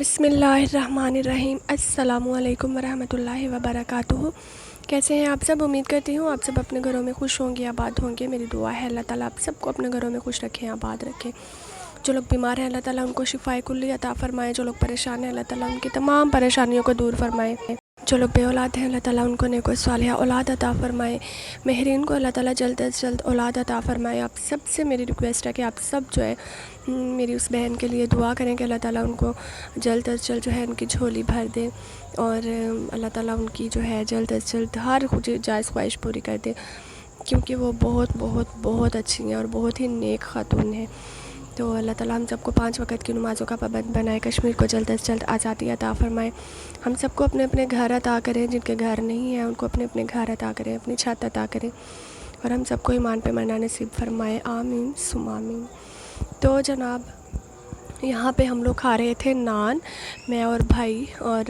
बिस्मिल्लाहिर्रहमानिर्रहीम अस्सलामुअलैकुम वरहमतुल्लाहि वबरकातुहू। कैसे हैं आप सब? उम्मीद करती हूँ आप सब अपने घरों में खुश होंगे, आबाद होंगे। मेरी दुआ है अल्लाह ताला आप सबको अपने घरों में खुश रखें, आबाद रखें। जो लोग बीमार हैं अल्लाह ताला उनको शिफाए कुल्ली अता फ़रमाए। जो लोग परेशान हैं अल्लाह ताला उनकी तमाम परेशानियों को दूर फरमाए। जो लोग बे औलाद हैं अल्लाह ताला उनको नेक व सालिहा औलाद अता फ़रमाए। महरीन को अल्लाह ताला जल्द से जल्द औलाद अता फ़रमाए। आप सब से मेरी रिक्वेस्ट है कि आप सब जो है मेरी उस बहन के लिए दुआ करें कि अल्लाह ताला उनको जल्द से जल्द जो है उनकी झोली भर दे और अल्लाह ताला उनकी जो है जल्द से जल्द हर जायज़ ख्वाहिश पूरी कर दे, क्योंकि वो बहुत बहुत बहुत अच्छी हैं और बहुत ही नेक खातून हैं। तो अल्लाह ताला हम सबको 5 वक़्त की नमाज़ों का पाबंद बनाए, कश्मीर को जल्द से जल्द आज़ादी अता फ़रमाए। हम सबको अपने अपने घर अता करें, जिनके घर नहीं है उनको अपने अपने घर अता करें, अपनी छत अता करें और हम सबको ईमान पे मरना नसीब फ़रमाए। आमीन सुम्मा आमीन। तो जनाब यहाँ पे हम लोग खा रहे थे नान, मैं और भाई, और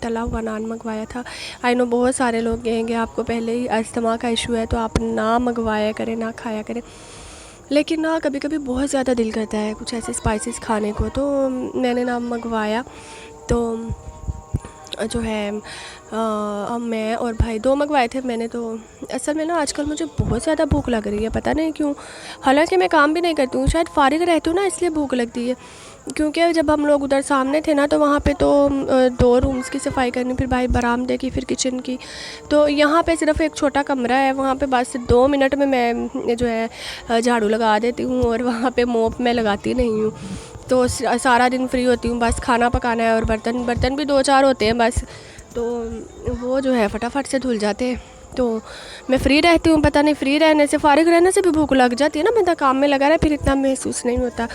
तला हुआ नान मंगवाया था। आई नो बहुत सारे लोग कहेंगे आपको पहले ही अस्थमा का इशू है तो आप ना मंगवाया करें, ना खाया करें, लेकिन ना कभी कभी बहुत ज़्यादा दिल करता है कुछ ऐसे स्पाइसेस खाने को, तो मैंने ना मंगवाया। तो जो है मैं और भाई 2 मंगवाए थे मैंने। तो असल में ना आजकल मुझे बहुत ज़्यादा भूख लग रही है, पता नहीं क्यों। हालांकि मैं काम भी नहीं करती हूँ, शायद फ़ारिग रहती हूँ ना इसलिए भूख लगती है। क्योंकि जब हम लोग उधर सामने थे ना तो वहाँ पे तो 2 रूम्स की सफाई करनी, फिर भाई बरामदे की, फिर किचन की। तो यहाँ पे सिर्फ एक छोटा कमरा है, वहाँ पे बस 2 मिनट में मैं जो है झाड़ू लगा देती हूँ और वहाँ पे मोप मैं लगाती नहीं हूँ। तो सारा दिन फ्री होती हूँ, बस खाना पकाना है और बर्तन भी 2-4 होते हैं बस, तो वो जो है फटाफट से धुल जाते हैं। तो मैं फ़्री रहती हूँ, पता नहीं फ़्री रहने से, फ़ारिग रहने से भी भूख लग जाती है ना, बंदा काम में लगा रहा है फिर इतना महसूस नहीं होता।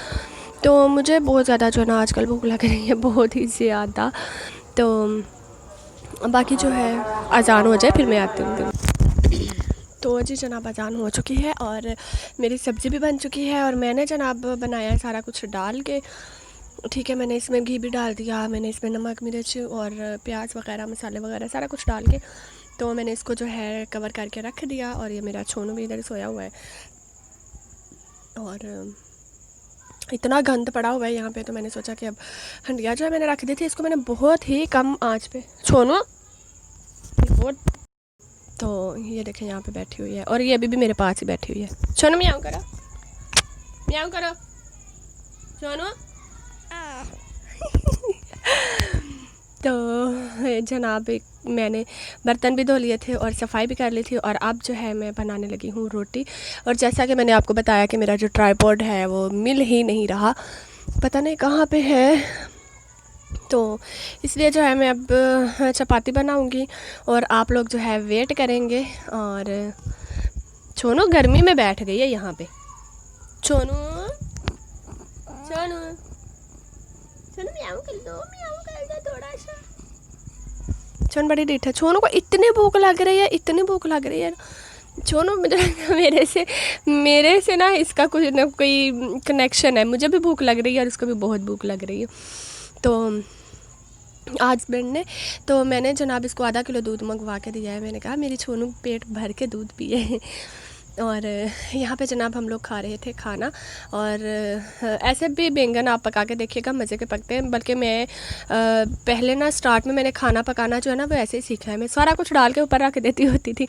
तो मुझे बहुत ज़्यादा जो है ना आजकल भूख लग रही है, बहुत ही ज़्यादा। तो बाकी जो है अज़ान हो जाए फिर मैं आती हूँ। तो जी जनाब अज़ान हो चुकी है और मेरी सब्ज़ी भी बन चुकी है और मैंने जनाब बनाया है सारा कुछ डाल के, ठीक है। मैंने इसमें घी भी डाल दिया, मैंने इसमें नमक मिर्च और प्याज वगैरह मसाले वगैरह सारा कुछ डाल के तो मैंने इसको जो है कवर करके रख दिया। और ये मेरा छोनू भी इधर सोया हुआ है और इतना गंद पड़ा हुआ है यहाँ पे, तो मैंने सोचा कि अब हंडिया जो है मैंने रख दी थी, इसको मैंने बहुत ही कम आँच पे, छोनू बहुत। तो ये देखें यहाँ पे बैठी हुई है और ये अभी भी मेरे पास ही बैठी हुई है। छोनू म्याऊं करो, म्याऊं करो छोनू। तो जनाब मैंने बर्तन भी धो लिए थे और सफाई भी कर ली थी और अब जो है मैं बनाने लगी हूँ रोटी। और जैसा कि मैंने आपको बताया कि मेरा जो ट्राइपॉड है वो मिल ही नहीं रहा, पता नहीं कहाँ पे है, तो इसलिए जो है मैं अब चपाती बनाऊँगी और आप लोग जो है वेट करेंगे। और छोनू गर्मी में बैठ गई है यहाँ पे, छोनू छोनू छोनू म्याऊं कर दो, म्याऊं कर दो थोड़ा सा। छोनू बड़ी डीठ है, छोनू को इतनी भूख लग रही है, इतनी भूख लग रही है। छोनू मेरे से ना इसका कुछ ना कोई कनेक्शन है, मुझे भी भूख लग रही है और उसको भी बहुत भूख लग रही है। तो आज हस्बैंड ने, तो मैंने जनाब इसको आधा किलो दूध मंगवा के दिया है। मैंने कहा मेरी छोनू पेट भर के दूध पिए। और यहाँ पे जनाब हम लोग खा रहे थे खाना, और ऐसे भी बैंगन आप पका के देखिएगा मज़े के पकते हैं। बल्कि मैं पहले ना स्टार्ट में मैंने खाना पकाना जो है ना वो ऐसे ही सीखा है, मैं सारा कुछ डाल के ऊपर रख देती होती थी।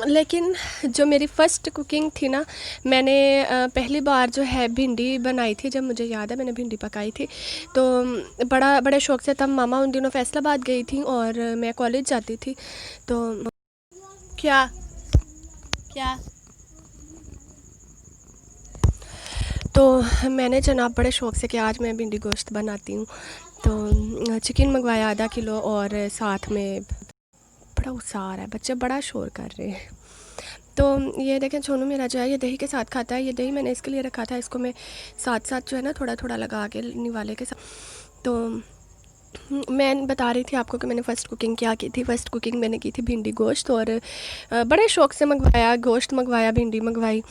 लेकिन जो मेरी फ़र्स्ट कुकिंग थी ना, मैंने पहली बार जो है भिंडी बनाई थी, जब मुझे याद है मैंने भिंडी पकाई थी। तो बड़े शौक़ से, तब मामा उन दिनों फैसलाबाद गई थी और मैं कॉलेज जाती थी। तो क्या क्या तो मैंने जनाब बड़े शौक़ से कि आज मैं भिंडी गोश्त बनाती हूँ, तो चिकन मंगवाया आधा किलो और साथ में बड़ा गुस्सा आ रहा है, बच्चे बड़ा शोर कर रहे हैं। तो ये देखें छोनू मेरा जो है ये दही के साथ खाता है। ये दही मैंने इसके लिए रखा था, इसको मैं साथ साथ जो है ना थोड़ा थोड़ा लगा के निवाले के साथ। तो मैं बता रही थी आपको कि मैंने फ़र्स्ट कुकिंग क्या की थी। फ़र्स्ट कुकिंग मैंने की थी भिंडी गोश्त, और बड़े शौक़ से मंगवाया, गोश्त मंगवाया, भिंडी मंगवाई।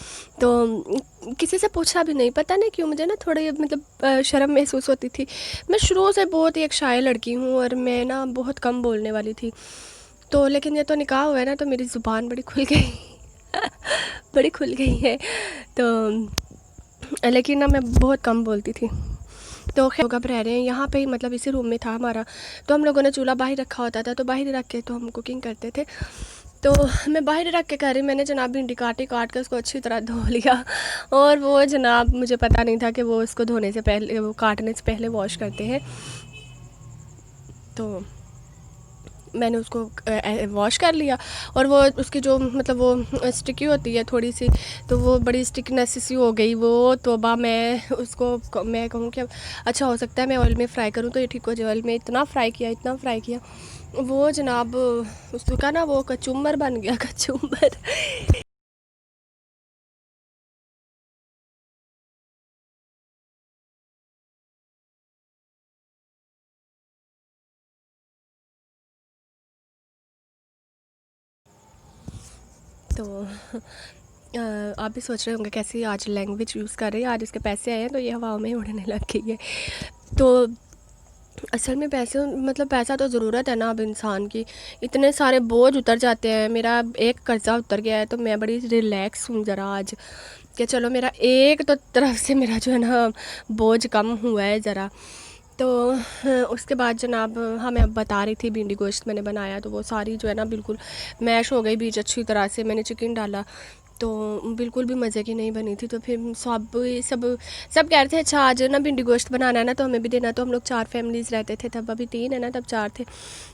तो किसी से पूछा भी नहीं, पता नहीं क्यों मुझे ना थोड़ी मतलब शर्म महसूस होती थी। मैं शुरू से बहुत ही एक शाय लड़की हूँ और मैं ना बहुत कम बोलने वाली थी। तो लेकिन ये तो निकाह हुआ है ना, तो मेरी ज़ुबान बड़ी खुल गई बड़ी खुल गई है। तो लेकिन ना मैं बहुत कम बोलती थी। तो खैर लोग अब रह रहे हैं यहाँ पे ही, मतलब इसी रूम में था हमारा। तो हम लोगों ने चूल्हा बाहर रखा होता था, तो बाहर रख के तो हम कुकिंग करते थे। तो मैं बाहर रख के कर रही, मैंने जनाब भिंडी काट के उसको अच्छी तरह धो लिया। और वो जनाब मुझे पता नहीं था कि वो उसको धोने से पहले, वो काटने से पहले वॉश करते हैं। तो मैंने उसको वॉश कर लिया, और वो उसकी जो मतलब वो स्टिकी होती है थोड़ी सी, तो वो बड़ी स्टिकनेस सी हो गई वो। तो अब मैं उसको मैं कहूँ कि अच्छा हो सकता है मैं ऑयल में फ़्राई करूँ तो ये ठीक हो जाए। ऑयल में इतना फ़्राई किया वो जनाब उसका ना वो कचुम्बर बन गया, कचुम्बर। तो आप भी सोच रहे होंगे कैसी आज लैंग्वेज यूज़ कर रहे हैं, आज इसके पैसे आए हैं तो ये हवाओं में उड़ने लग गई है। तो असल में पैसे, मतलब पैसा तो ज़रूरत है ना अब इंसान की, इतने सारे बोझ उतर जाते हैं। मेरा एक कर्ज़ा उतर गया है तो मैं बड़ी रिलैक्स हूँ ज़रा आज, कि चलो मेरा एक तो तरफ से मेरा जो है ना बोझ कम हुआ है ज़रा। तो उसके बाद जनाब हाँ, मैं अब बता रही थी भिंडी गोश्त मैंने बनाया, तो वो सारी जो है ना बिल्कुल मैश हो गई बीच अच्छी तरह से। मैंने चिकन डाला तो बिल्कुल भी मज़े की नहीं बनी थी। तो फिर सब सब सब कह रहे थे अच्छा आज ना भिंडी गोश्त बनाना है ना तो हमें भी देना। तो हम लोग 4 फैमिलीज़ रहते थे तब, अभी 3 है ना, तब 4 थे।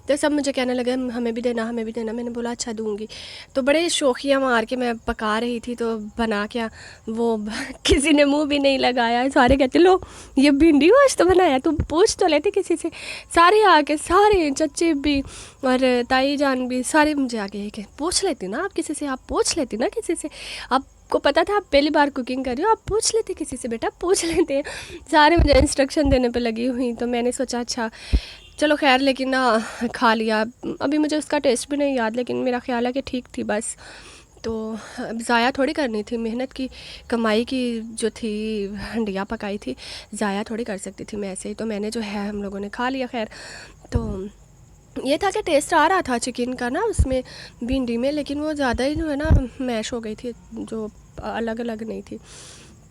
तो सब मुझे कहने लगे हमें भी देना, हमें भी देना। मैंने बोला अच्छा दूँगी। तो बड़े शौकिया मार के मैं पका रही थी, तो बना क्या वो किसी ने मुँह भी नहीं लगाया। सारे कहते लो ये भिंडी गोश्त बनाया, तुम पूछ तो लेते किसी से। सारे आके, सारे चच्चे भी और ताई जान भी सारे मुझे आगे कि पूछ लेती ना आप किसी से, आप पूछ लेती ना किसी से, आपको पता था आप पहली बार कुकिंग कर रही हो, आप पूछ लेते किसी से, बेटा पूछ लेते हैं। सारे मुझे इंस्ट्रक्शन देने पे लगी हुई। तो मैंने सोचा अच्छा चलो खैर, लेकिन ना खा लिया। अभी मुझे उसका टेस्ट भी नहीं याद, लेकिन मेरा ख्याल है कि ठीक थी बस। तो अब ज़ाया थोड़ी करनी थी, मेहनत की कमाई की जो थी, हंडिया पकाई थी, ज़ाया थोड़ी कर सकती थी मैं ऐसे ही। तो मैंने जो है हम लोगों ने खा लिया खैर। तो ये था कि टेस्ट आ रहा था चिकन का ना उसमें भिंडी में, लेकिन वो ज़्यादा ही जो है ना मैश हो गई थी, जो अलग अलग नहीं थी।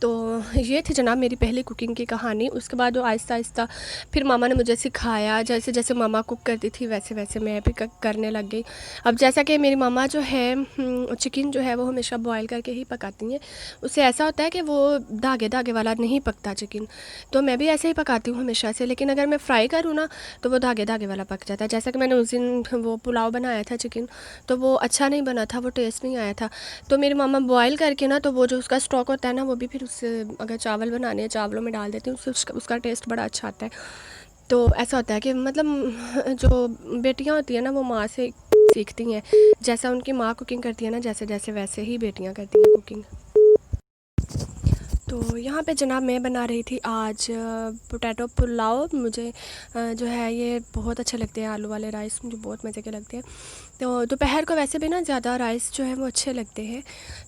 तो ये थी जनाब मेरी पहली कुकिंग की कहानी। उसके बाद वो आहिस्ता आहिस्ता फिर मामा ने मुझे सिखाया, जैसे जैसे मामा कुक करती थी वैसे वैसे मैं भी करने लग गई। अब जैसा कि मेरी मामा जो है चिकन जो है वो हमेशा बॉयल करके ही पकाती हैं। उससे ऐसा होता है कि वो धागे धागे वाला नहीं पकता चिकन। तो मैं भी ऐसे ही पकाती हूँ हमेशा से, लेकिन अगर मैं फ्राई करूँ ना तो वो धागे धागे वाला पक जाता है। जैसा कि मैंने उस दिन वो पुलाव बनाया था चिकन, तो वो अच्छा नहीं बना था, वो टेस्ट नहीं आया था। तो मेरी मामा बॉयल करके ना, तो वो जो उसका स्टॉक होता है ना, वो भी फिर उससे अगर चावल बनाने हैं चावलों में डाल देती हूँ, उससे उसका टेस्ट बड़ा अच्छा आता है। तो ऐसा होता है कि मतलब जो बेटियाँ होती हैं ना वो माँ से सीखती हैं, जैसा उनकी माँ कुकिंग करती है ना, जैसे जैसे वैसे ही बेटियाँ करती हैं कुकिंग। तो यहाँ पे जनाब मैं बना रही थी आज पोटैटो पुलाव। मुझे जो है ये बहुत अच्छे लगते हैं, आलू वाले राइस मुझे बहुत मज़े के लगते हैं। तो दोपहर को वैसे भी ना ज़्यादा राइस जो है वो अच्छे लगते हैं।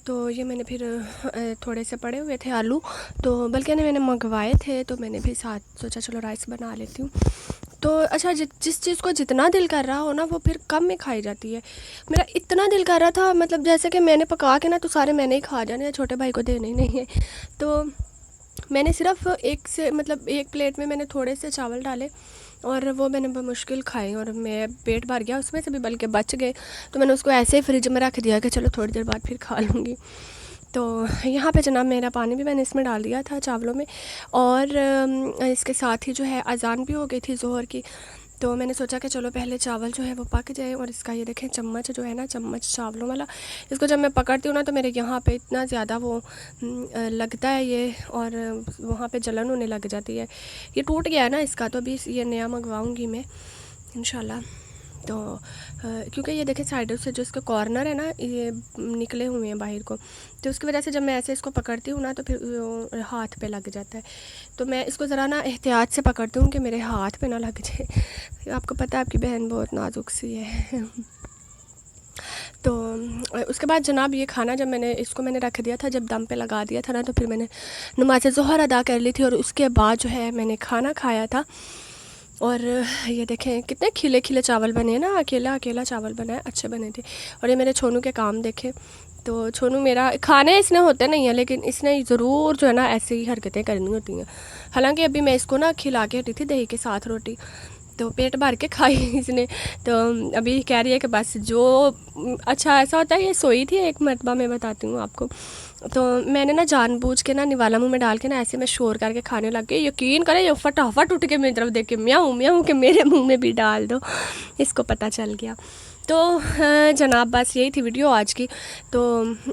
तो ये मैंने फिर थोड़े से पड़े हुए थे आलू, तो बल्कि मैंने मंगवाए थे, तो मैंने भी साथ सोचा चलो राइस बना लेती हूँ। तो अच्छा जिस चीज़ को जितना दिल कर रहा हो ना वो फिर कम में खाई जाती है। मेरा इतना दिल कर रहा था, मतलब जैसे कि मैंने पका के ना तो सारे मैंने ही खा जाने, छोटे भाई को देने ही नहीं है। तो मैंने सिर्फ एक से मतलब एक प्लेट में मैंने थोड़े से चावल डाले और वो मैंने मुश्किल खाए और मैं पेट भर गया उसमें से भी, बल्कि बच गए। तो मैंने उसको ऐसे ही फ्रिज में रख दिया कि चलो थोड़ी देर बाद फिर खा लूँगी। तो यहाँ पे जनाब मेरा पानी भी मैंने इसमें डाल दिया था चावलों में, और इसके साथ ही जो है अज़ान भी हो गई थी ज़ोहर की। तो मैंने सोचा कि चलो पहले चावल जो है वो पक जाए। और इसका ये देखें चम्मच जो है ना, चम्मच चावलों वाला, इसको जब मैं पकड़ती हूँ ना तो मेरे यहाँ पे इतना ज़्यादा वो लगता है ये, और वहाँ पे जलन होने लग जाती है। ये टूट गया है ना इसका, तो अभी ये नया मंगवाऊँगी मैं इंशाल्लाह। तो क्योंकि ये देखें साइडों से जो इसका कॉर्नर है ना ये निकले हुए हैं बाहर को, तो उसकी वजह से जब मैं ऐसे इसको पकड़ती हूँ ना तो फिर हाथ पे लग जाता है। तो मैं इसको ज़रा ना एहतियात से पकड़ती हूँ कि मेरे हाथ पे ना लग जाए। आपको पता है आपकी बहन बहुत नाजुक सी है। तो उसके बाद जनाब ये खाना जब मैंने रख दिया था, जब दम पे लगा दिया था ना, तो फिर मैंने नमाज़ ज़ोहर अदा कर ली थी और उसके बाद जो है मैंने खाना खाया था। और ये देखें कितने खिले खिले चावल बने हैं ना, अकेला अकेला चावल बना है, अच्छे बने थे। और ये मेरे छोनू के काम देखें, तो छोनू मेरा खाने इसने होते नहीं हैं, लेकिन इसने ज़रूर जो है ना ऐसी ही हरकतें करनी होती हैं। हालांकि अभी मैं इसको ना खिला के हटी थी दही के साथ रोटी, तो पेट भर के खाई इसने। तो अभी कह रही है कि बस जो अच्छा ऐसा होता है, ये सोई थी एक मरतबा, मैं बताती हूँ आपको। तो मैंने ना जानबूझ के ना निवाला मुंह में डाल के ना ऐसे मैं शोर करके खाने लग गई। यकीन करें ये फटाफट उठ के मेरी तरफ देख के म्याऊं म्याऊं के मेरे मुंह में भी डाल दो, इसको पता चल गया। तो जनाब बस यही थी वीडियो आज की। तो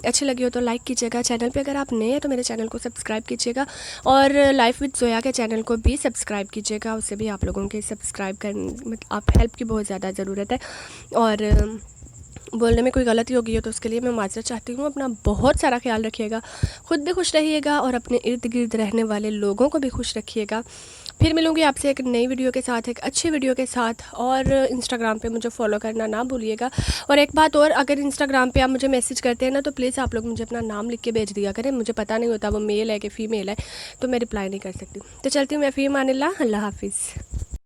अच्छी लगी हो तो लाइक कीजिएगा, चैनल पे अगर आप नए हैं तो मेरे चैनल को सब्सक्राइब कीजिएगा, और लाइफ विद जोया के चैनल को भी सब्सक्राइब कीजिएगा। उससे भी आप लोगों के सब्सक्राइब कर आप हेल्प की बहुत ज़्यादा ज़रूरत है, और बोलने में कोई गलती हो गई हो तो उसके लिए मैं माजरत चाहती हूँ। अपना बहुत सारा ख्याल रखिएगा, ख़ुद भी खुश रहिएगा और अपने इर्द गिर्द रहने वाले लोगों को भी खुश रखिएगा। फिर मिलूँगी आपसे एक नई वीडियो के साथ, एक अच्छी वीडियो के साथ। और इंस्टाग्राम पे मुझे फॉलो करना ना भूलिएगा। और एक बात और, अगर इंस्टाग्राम पे आप मुझे मैसेज करते हैं ना तो प्लीज़ आप लोग मुझे अपना नाम लिख के भेज दिया करें, मुझे पता नहीं होता वो मेल है कि फ़ीमेल है, तो मैं रिप्लाई नहीं कर सकती। तो चलती हूँ मैं, फ़ी अमानिल्लाह, अल्लाह हाफिज़।